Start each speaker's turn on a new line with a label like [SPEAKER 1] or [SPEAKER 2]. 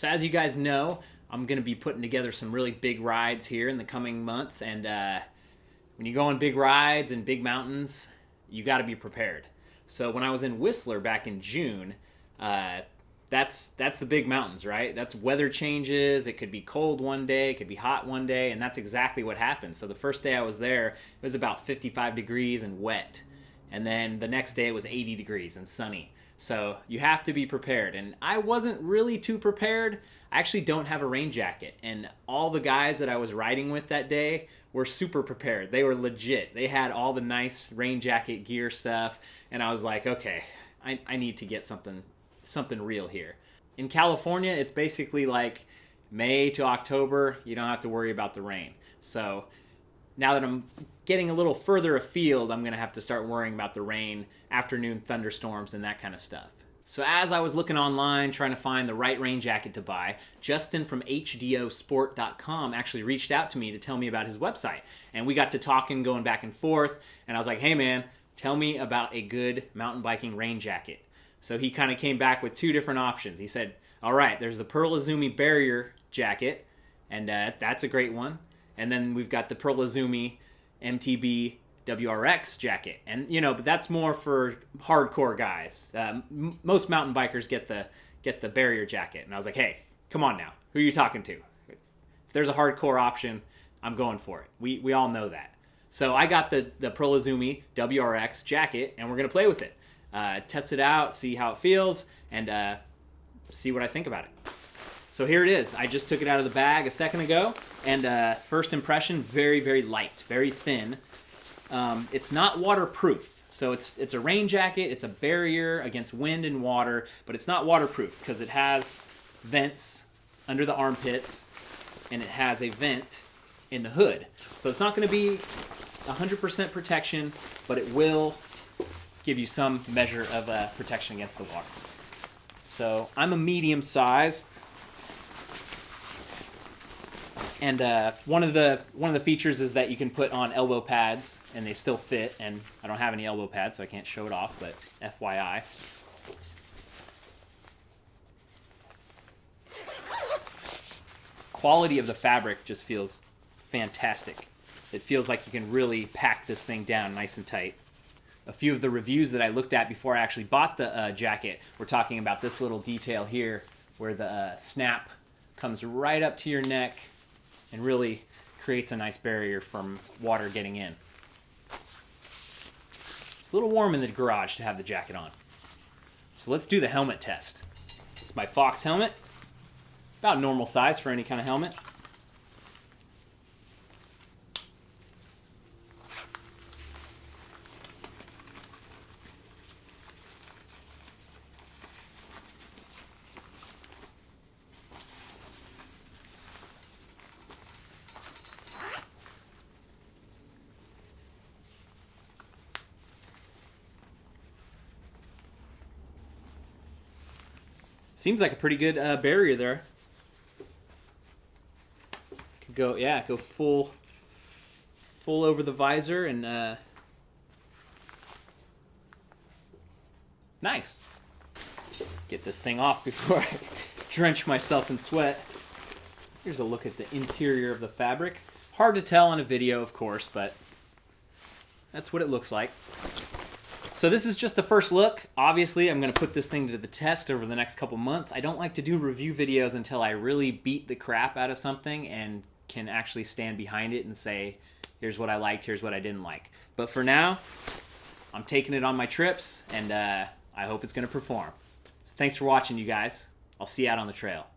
[SPEAKER 1] So as you guys know, I'm going to be putting together some really big rides here in the coming months, and when you go on big rides and big mountains, you got to be prepared. So when I was in Whistler back in June, that's the big mountains, right? That's weather changes. It could be cold one day, it could be hot one day, and that's exactly what happened. So the first day I was there, it was about 55 degrees and wet. And then the next day it was 80 degrees and sunny. So you have to be prepared. And I wasn't really too prepared. I actually don't have a rain jacket. And all the guys that I was riding with that day were super prepared. They were legit. They had all the nice rain jacket gear stuff. And I was like, okay, I need to get something real here. In California, it's basically like May to October. You don't have to worry about the rain. So now that I'm getting a little further afield, I'm going to have to start worrying about the rain, afternoon thunderstorms, and that kind of stuff. So as I was looking online trying to find the right rain jacket to buy, Justin from HDOsport.com actually reached out to me to tell me about his website. And we got to talking, going back and forth, and I was like, hey man, tell me about a good mountain biking rain jacket. So he kind of came back with two different options. He said, all right, there's the Pearl Izumi Barrier jacket, and that's a great one. And then we've got the Pearl Izumi MTB WRX jacket. And, but that's more for hardcore guys. Most mountain bikers get the Barrier jacket. And I was like, hey, come on now. Who are you talking to? If there's a hardcore option, I'm going for it. We all know that. So I got the Pearl Izumi WRX jacket, and we're going to play with it. Test it out, see how it feels, and see what I think about it. So here it is. I just took it out of the bag a second ago, and first impression, very, very light, very thin. It's not waterproof, so it's a rain jacket. It's a barrier against wind and water, but it's not waterproof because it has vents under the armpits, and it has a vent in the hood. So it's not going to be 100% protection, but it will give you some measure of protection against the water. So I'm a medium size. And one of the features is that you can put on elbow pads, and they still fit. And I don't have any elbow pads, so I can't show it off. But FYI. Quality of the fabric just feels fantastic. It feels like you can really pack this thing down nice and tight. A few of the reviews that I looked at before I actually bought the jacket were talking about this little detail here, where the snap comes right up to your neck and really creates a nice barrier from water getting in. It's a little warm in the garage to have the jacket on. So let's do the helmet test. This is my Fox helmet. About normal size for any kind of helmet. Seems like a pretty good barrier there. Could go full over the visor and nice. Get this thing off before I drench myself in sweat. Here's a look at the interior of the fabric. Hard to tell on a video, of course, but that's what it looks like. So this is just the first look. Obviously, I'm going to put this thing to the test over the next couple months. I don't like to do review videos until I really beat the crap out of something and can actually stand behind it and say, here's what I liked, here's what I didn't like. But for now, I'm taking it on my trips, and I hope it's going to perform. So thanks for watching, you guys. I'll see you out on the trail.